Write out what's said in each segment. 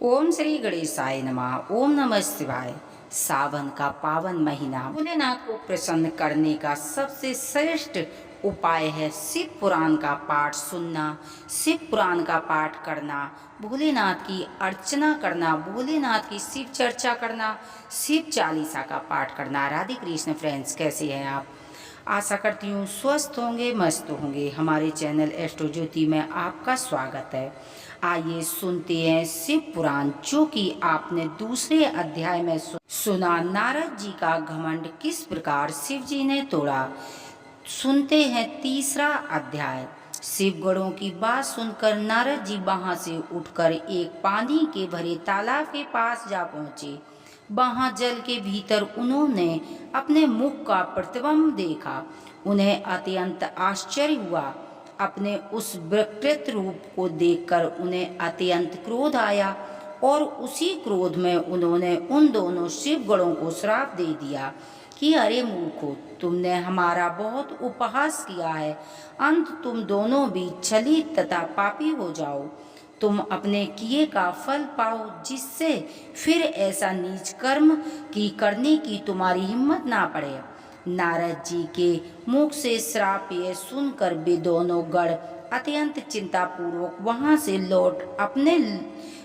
ओम श्री गणेशाय नमः। ओम नमः शिवाय। सावन का पावन महीना भोलेनाथ को प्रसन्न करने का सबसे श्रेष्ठ उपाय है शिव पुराण का पाठ सुनना, शिव पुराण का पाठ करना, भोलेनाथ की अर्चना करना, भोलेनाथ की शिव चर्चा करना, शिव चालीसा का पाठ करना। राधे कृष्ण फ्रेंड्स, कैसे हैं आप? आशा करती हूँ स्वस्थ होंगे, मस्त होंगे। हमारे चैनल एस्ट्रो ज्योति में आपका स्वागत है। आइए सुनते हैं शिव पुराण, जो कि आपने दूसरे अध्याय में सुना। नारद जी का घमंड किस प्रकार शिव जी ने तोड़ा। सुनते हैं तीसरा अध्याय। शिव गणों की बात सुनकर नारद जी वहां से उठकर एक पानी के भरे तालाब के पास जा पहुंचे। वहां जल के भीतर उन्होंने अपने मुख का प्रतिबिंब देखा। उन्हें अत्यंत आश्चर्य हुआ। अपने उस विकृत रूप को देखकर उन्हें अत्यंत क्रोध आया और उसी क्रोध में उन्होंने उन दोनों शिव गणों को श्राप दे दिया कि अरे मूर्खों, तुमने हमारा बहुत उपहास किया है। अंत तुम दोनों भी छलित तथा पापी हो जाओ। तुम अपने किए का फल पाओ, जिससे फिर ऐसा नीच कर्म की करने की तुम्हारी हिम्मत ना पड़े। नारद जी के मुख से श्राप ये सुनकर वे दोनों गण अत्यंत चिंतापूर्वक वहां से लौट अपने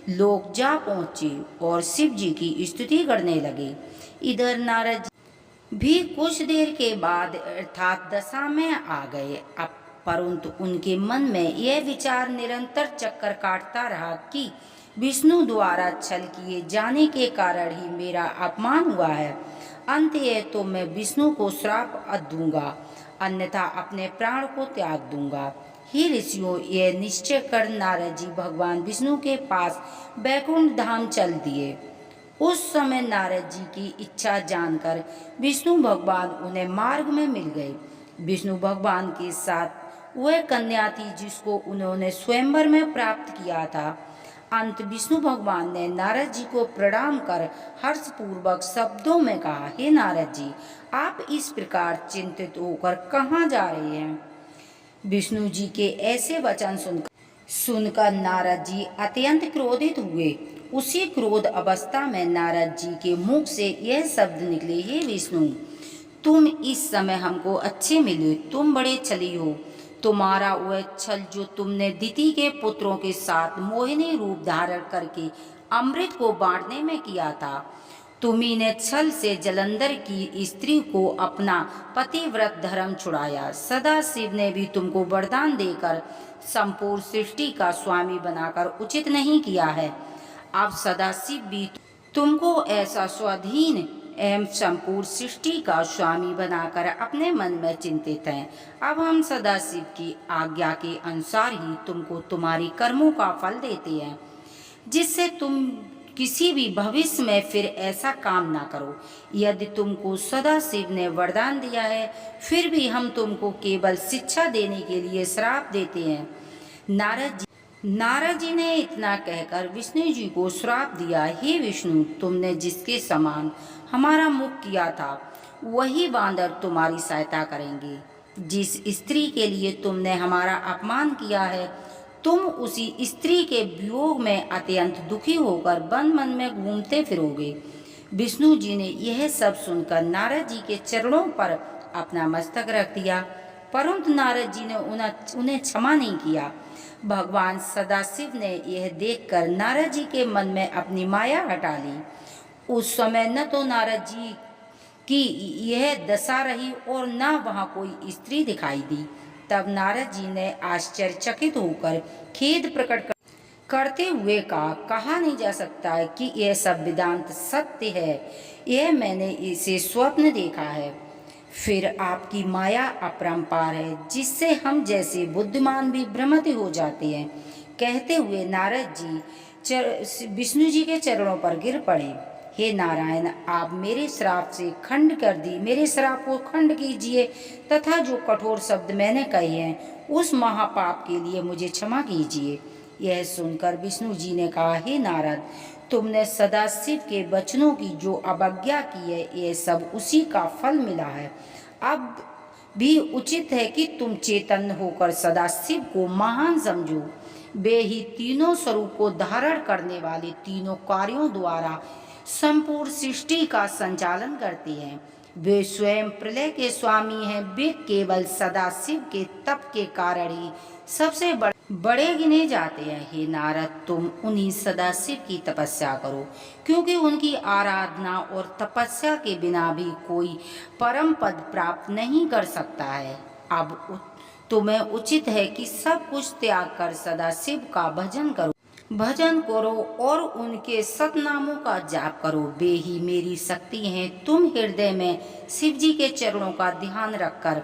लोक जा पहुंचे और शिव जी की स्तुति करने लगे। इधर नारद जी भी कुछ देर के बाद अर्थात दशा में आ गए। अब परंतु उनके मन में यह विचार निरंतर चक्कर काटता रहा कि विष्णु द्वारा छल किए जाने के कारण ही मेरा अपमान हुआ है। अंततः तो मैं विष्णु को श्राप दूंगा, अन्यथा अपने प्राण को त्याग दूंगा। हे ऋषियों, यह निश्चय कर नारद जी भगवान विष्णु के पास बैकुंठ धाम चल दिए। उस समय नारद जी की इच्छा जानकर विष्णु भगवान उन्हें मार्ग में मिल गए। विष्णु भगवान के साथ वह कन्या थी जिसको उन्होंने स्वयंवर में प्राप्त किया था। अंत विष्णु भगवान ने नारद जी को प्रणाम कर हर्षपूर्वक शब्दों में कहा, हे नारद जी, आप इस प्रकार चिंतित होकर कहाँ जा रहे हैं? विष्णु जी के ऐसे वचन सुनकर नारद जी अत्यंत क्रोधित हुए। उसी क्रोध अवस्था में नारद जी के मुख से यह शब्द निकले, हे विष्णु, तुम इस समय हमको अच्छे मिले। तुम बड़े छली हो। तुम्हारा वह छल जो तुमने दिति के पुत्रों के साथ मोहिनी रूप धारण करके अमृत को बांटने में किया था। तुम्ही ने छल से जलंधर की स्त्री को अपना पतिव्रत धर्म छुड़ाया। सदा शिव ने भी तुमको वरदान देकर संपूर्ण सृष्टि का स्वामी बनाकर उचित नहीं किया है। अब सदाशिव भी तुमको ऐसा स्वाधीन एवं संपूर्ण सृष्टि का स्वामी बनाकर अपने मन में चिंतित हैं। अब हम सदाशिव की आज्ञा के अनुसार ही तुमको तुम्हारी कर्मों का फल देते हैं, जिससे तुम किसी भी भविष्य में फिर ऐसा काम ना करो। यदि तुमको सदाशिव ने वरदान दिया है, फिर भी हम तुमको केवल शिक्षा देने के लिए श्राप देते हैं। नारद जी ने इतना कहकर विष्णु जी को श्राप दिया, हे विष्णु, तुमने जिसके समान हमारा मुख किया था, वही बांदर तुम्हारी सहायता करेंगे। जिस स्त्री के लिए तुमने हमारा अपमान किया है, तुम उसी स्त्री के वियोग में अत्यंत दुखी होकर वन मन में घूमते फिरोगे। विष्णु जी ने यह सब सुनकर नारद जी के चरणों पर अपना मस्तक रख दिया, परंतु नारद जी ने उन्हें क्षमा नहीं किया। भगवान सदाशिव ने यह देखकर नारद जी के मन में अपनी माया हटा ली। उस समय न तो नारद जी की यह दशा रही और न वहाँ कोई स्त्री दिखाई दी। तब नारद जी ने आश्चर्यचकित होकर खेद प्रकट करते हुए कहा नहीं जा सकता है कि यह सब वेदांत सत्य है। यह मैंने इसे स्वप्न देखा है। फिर आपकी माया अपरंपार है, जिससे हम जैसे बुद्धिमान भी भ्रमित हो जाते हैं। कहते हुए नारद जी विष्णु जी के चरणों पर गिर पड़े। हे नारायण, आप मेरे श्राप से खंड कर दी, मेरे श्राप को खंड कीजिए तथा जो कठोर शब्द मैंने कहे हैं उस महापाप के लिए मुझे क्षमा कीजिए। यह सुनकर विष्णु जी ने कहा, हे नारद, तुमने सदाशिव के वचनों की जो अवज्ञा की है, यह सब उसी का फल मिला है। अब भी उचित है कि तुम चेतन होकर सदाशिव को महान समझो। वे ही तीनों स्वरूप को धारण करने वाले तीनों कार्यों द्वारा संपूर्ण सृष्टि का संचालन करते हैं। वे स्वयं प्रलय के स्वामी हैं। वे केवल सदाशिव के तप के कारण ही सबसे बड़े गिने जाते हैं। हे नारद, तुम उन्हीं सदाशिव की तपस्या करो, क्योंकि उनकी आराधना और तपस्या के बिना भी कोई परम पद प्राप्त नहीं कर सकता है। अब तुम्हें उचित है कि सब कुछ त्याग कर सदाशिव का भजन करो और उनके सतनामों का जाप करो। वे ही मेरी शक्ति हैं। तुम हृदय में शिव जी के चरणों का ध्यान रखकर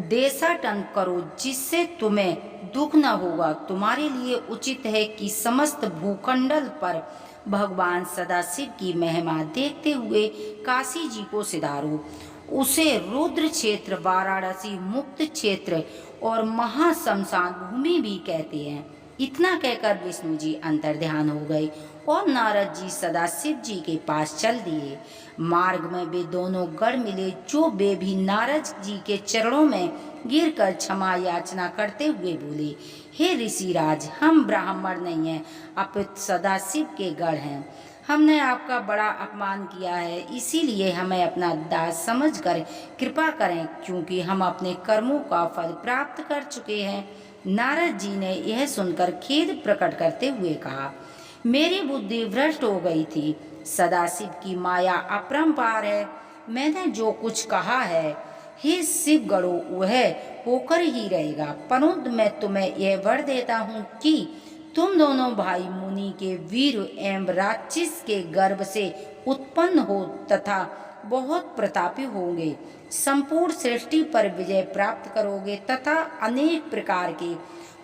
देशाटन करो, जिससे तुम्हें दुख न होगा। तुम्हारे लिए उचित है कि समस्त भूखंडल पर भगवान सदाशिव की महिमा देखते हुए काशी जी को सिधारो। उसे रुद्र क्षेत्र, वाराणसी मुक्त क्षेत्र और महाशमशान भूमि भी कहते हैं। इतना कहकर विष्णु जी अंतर्ध्यान हो गए और नारद जी सदाशिव जी के पास चल दिए। मार्ग में वे दोनों गढ़ मिले, जो वे भी नारद जी के चरणों में गिरकर क्षमा याचना करते हुए बोले, हे ऋषिराज, हम ब्राह्मण नहीं हैं, अपितु सदाशिव के गढ़ हैं। हमने आपका बड़ा अपमान किया है, इसीलिए हमें अपना दास समझकर कृपा करें, क्योंकि हम अपने कर्मों का फल प्राप्त कर चुके हैं। नारद जी ने यह सुनकर खेद प्रकट करते हुए कहा, मेरी बुद्धि भ्रष्ट हो गई थी। सदाशिव की माया अपरंपार है। मैंने जो कुछ कहा है, हे शिव गणों, वह होकर ही रहेगा। परंतु मैं तुम्हें यह वर देता हूँ कि तुम दोनों भाई मुनि के वीर एवं राक्षस के गर्भ से उत्पन्न हो तथा बहुत प्रतापी होंगे। संपूर्ण सृष्टि पर विजय प्राप्त करोगे तथा अनेक प्रकार के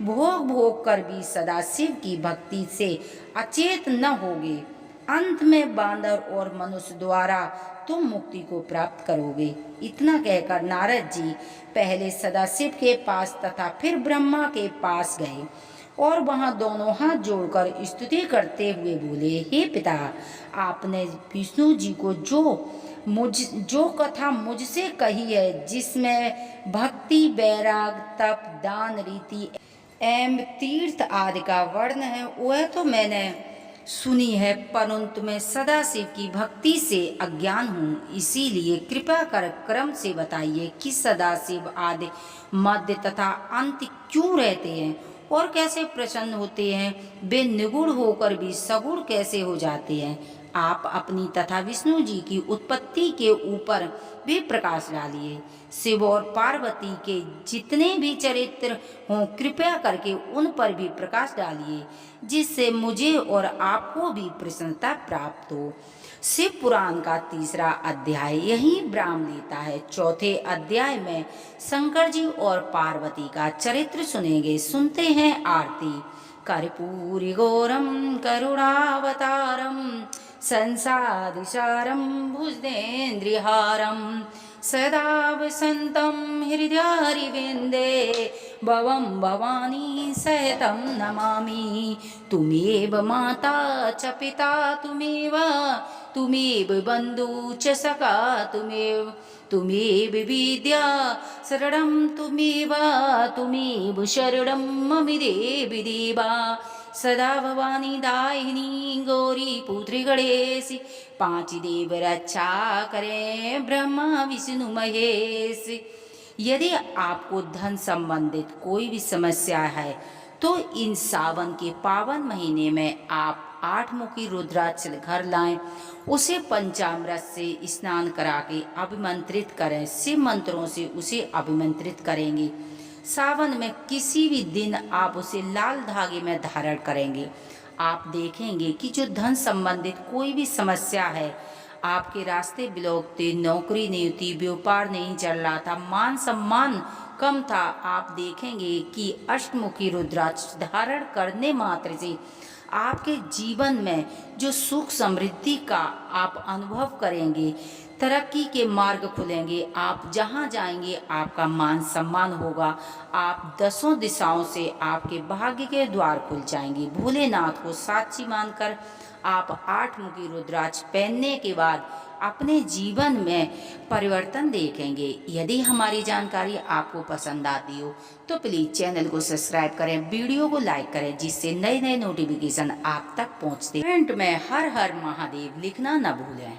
भोग कर भी सदाशिव की भक्ति से अचेत न होगे। अंत में बांदर और मनुष्य द्वारा तुम मुक्ति को प्राप्त करोगे। इतना कहकर नारद जी पहले सदाशिव के पास तथा फिर ब्रह्मा के पास गए और वहां दोनों हाथ जोड़कर स्तुति करते हुए बोले, हे पिता, आपने विष्णु जी को जो कथा मुझसे कही है, जिसमें भक्ति, वैराग, तप, दान, रीति एवं तीर्थ आदि का वर्ण है, वह तो मैंने सुनी है, परंतु मैं सदाशिव की भक्ति से अज्ञान हूँ। इसीलिए कृपा कर क्रम से बताइए कि सदाशिव आदि, मध्य तथा अंत क्यों रहते हैं और कैसे प्रसन्न होते हैं। वे निगुण होकर भी सगुण कैसे हो जाते हैं। आप अपनी तथा विष्णु जी की उत्पत्ति के ऊपर भी प्रकाश डालिए। शिव और पार्वती के जितने भी चरित्र हों, कृपया करके उन पर भी प्रकाश डालिए, जिससे मुझे और आपको भी प्रसन्नता प्राप्त हो। शिव पुराण का तीसरा अध्याय यही विराम लेता है। चौथे अध्याय में शंकर जी और पार्वती का चरित्र सुनेंगे। सुनते हैं आरती। कर्पूरी गौरम करुणावतारम संसादिसारं भुजगेन्द्रहारं सदा वसन्तं हृदयारविन्दे भवं भवानी सहितं नमामि। तुमेव माता च पिता तुमेव बन्धु च सखा तुमेव विद्या शरणं तुमेव शरणं मम देवि देवा। सदा भवानी दायिनी गौरी पुत्री गणेश, पांच देव रक्षा करें ब्रह्मा विष्णु महेश। यदि आपको धन संबंधित कोई भी समस्या है तो इन सावन के पावन महीने में आप 8 मुखी रुद्राक्ष घर लाएं, उसे पंचामृत से स्नान करा के अभिमंत्रित करें। शिव मंत्रों से उसे अभिमंत्रित करेंगे। सावन में किसी भी दिन आप उसे लाल धागे में धारण करेंगे। आप देखेंगे कि जो धन संबंधित कोई भी समस्या है, आपके रास्ते बिलोकते, नौकरी नहीं होती, व्यापार नहीं चल रहा था, मान सम्मान कम था, आप देखेंगे कि अष्टमुखी रुद्राक्ष धारण करने मात्र से आपके जीवन में जो सुख समृद्धि का आप अनुभव करेंगे तरक्की के मार्ग खुलेंगे। आप जहाँ जाएंगे आपका मान सम्मान होगा। आप दसों दिशाओं से आपके भाग्य के द्वार खुल जाएंगे। भोलेनाथ को साक्षी मानकर आप 8 मुखी रुद्राक्ष पहनने के बाद अपने जीवन में परिवर्तन देखेंगे। यदि हमारी जानकारी आपको पसंद आती हो तो प्लीज़ चैनल को सब्सक्राइब करें, वीडियो को लाइक करें, जिससे नए नए नोटिफिकेशन आप तक पहुंचते। कमेंट में हर हर महादेव लिखना न भूलें।